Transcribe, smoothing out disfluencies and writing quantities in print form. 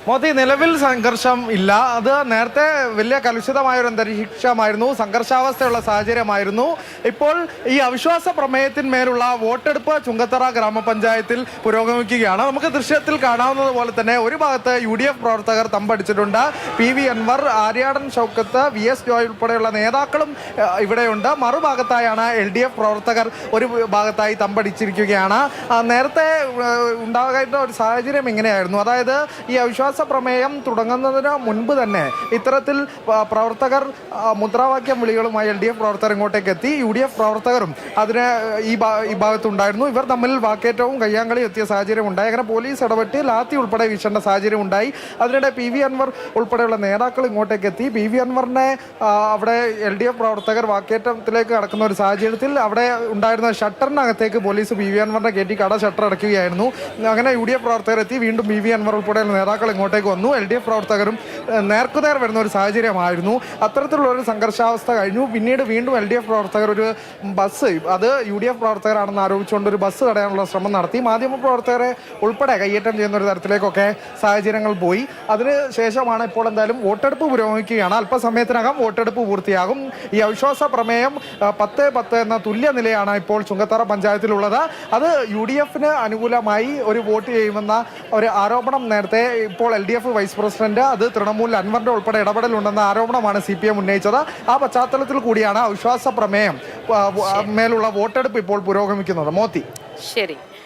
മോദി നിലവിൽ സംഘർഷം ഇല്ല. അത് നേരത്തെ വലിയ കലുഷിതമായ ഒരു അന്തരീക്ഷമായിരുന്നു, സംഘർഷാവസ്ഥയുള്ള സാഹചര്യമായിരുന്നു. ഇപ്പോൾ ഈ അവിശ്വാസ പ്രമേയത്തിന്മേലുള്ള വോട്ടെടുപ്പ് ചുങ്കത്തറ ഗ്രാമപഞ്ചായത്തിൽ പുരോഗമിക്കുകയാണ്. നമുക്ക് ദൃശ്യത്തിൽ കാണാവുന്നത് പോലെ തന്നെ ഒരു ഭാഗത്ത് UDF പ്രവർത്തകർ തമ്പടിച്ചിട്ടുണ്ട്. PV അൻവർ, ആര്യാടൻ ഷൗക്കത്ത്, VS ജോയ് ഉൾപ്പെടെയുള്ള നേതാക്കളും ഇവിടെയുണ്ട്. മറുഭാഗത്തായാണ് LDF പ്രവർത്തകർ ഒരു ഭാഗത്തായി തമ്പടിച്ചിരിക്കുകയാണ്. നേരത്തെ ഉണ്ടാകേണ്ട ഒരു സാഹചര്യം ഇങ്ങനെയായിരുന്നു. അതായത് ഈ അവിശ്വാസ പ്രമേയം തുടങ്ങുന്നതിന് മുൻപ് തന്നെ ഇത്തരത്തിൽ പ്രവർത്തകർ മുദ്രാവാക്യം വിളികളുമായി LDF പ്രവർത്തകർ ഇങ്ങോട്ടേക്ക് എത്തി. UDF പ്രവർത്തകരും അതിന് ഈ ഭാഗത്തുണ്ടായിരുന്നു. ഇവർ തമ്മിൽ വാക്കേറ്റവും കയ്യാങ്കളിയും എത്തിയ സാഹചര്യം ഉണ്ടായി. അങ്ങനെ പോലീസ് ഇടപെട്ട് ലാത്തി ഉൾപ്പെടെ വീശേണ്ട സാഹചര്യം ഉണ്ടായി. അതിനിടെ PV അൻവർ ഉൾപ്പെടെയുള്ള നേതാക്കൾ ഇങ്ങോട്ടേക്ക് എത്തി. PV അൻവറിനെ അവിടെ LDF പ്രവർത്തകർ വാക്കേറ്റത്തിലേക്ക് കടക്കുന്ന ഒരു സാഹചര്യത്തിൽ അവിടെ ഉണ്ടായിരുന്ന ഷട്ടറിനകത്തേക്ക് പോലീസ് PV അൻവറിനെ കയറ്റി കട ഷട്ടർ അടയ്ക്കുകയായിരുന്നു. അങ്ങനെ UDF പ്രവർത്തകർ എത്തി. വീണ്ടും PV അൻവർ ഉൾപ്പെടെയുള്ള നേതാക്കൾ ഇങ്ങോട്ടേക്ക് വന്നു. LDF പ്രവർത്തകരും നേർക്കുനേർ വരുന്ന ഒരു സാഹചര്യമായിരുന്നു. അത്തരത്തിലുള്ള ഒരു സംഘർഷാവസ്ഥ കഴിഞ്ഞു. പിന്നീട് വീണ്ടും LDF പ്രവർത്തകർ ഒരു ബസ്, അത് UDF പ്രവർത്തകരാണെന്ന് ആരോപിച്ചുകൊണ്ട് ഒരു ബസ് തടയാനുള്ള ശ്രമം നടത്തി. മാധ്യമപ്രവർത്തകരെ ഉൾപ്പെടെ കയ്യേറ്റം ചെയ്യുന്ന ഒരു തരത്തിലേക്കൊക്കെ സാഹചര്യങ്ങൾ പോയി. അതിന് ശേഷമാണ് ഇപ്പോൾ എന്തായാലും വോട്ടെടുപ്പ് പുരോഗമിക്കുകയാണ്. അല്പസമയത്തിനകം വോട്ടെടുപ്പ് പൂർത്തിയാകും. ഈ അവിശ്വാസ പ്രമേയം 10-10 എന്ന തുല്യ നിലയാണ് ഇപ്പോൾ ചുങ്കത്തറ പഞ്ചായത്തിലുള്ളത്. അത് UDFന് അനുകൂലമായി ഒരു വോട്ട് ചെയ്യുമെന്ന ഒരു ആരോപണം നേരത്തെ ഇപ്പോൾ LDF വൈസ് പ്രസിഡന്റ്, അത് തൃണമൂൽ അൻവറിന്റെ ഉൾപ്പെടെ ഇടപെടലുണ്ടെന്ന ആരോപണമാണ് CPM ഉന്നയിച്ചത്. ആ പശ്ചാത്തലത്തിൽ കൂടിയാണ് അവിശ്വാസ പ്രമേയം മേലുള്ള വോട്ടെടുപ്പ് ഇപ്പോൾ പുരോഗമിക്കുന്നത്. മോത്തി, ശരി.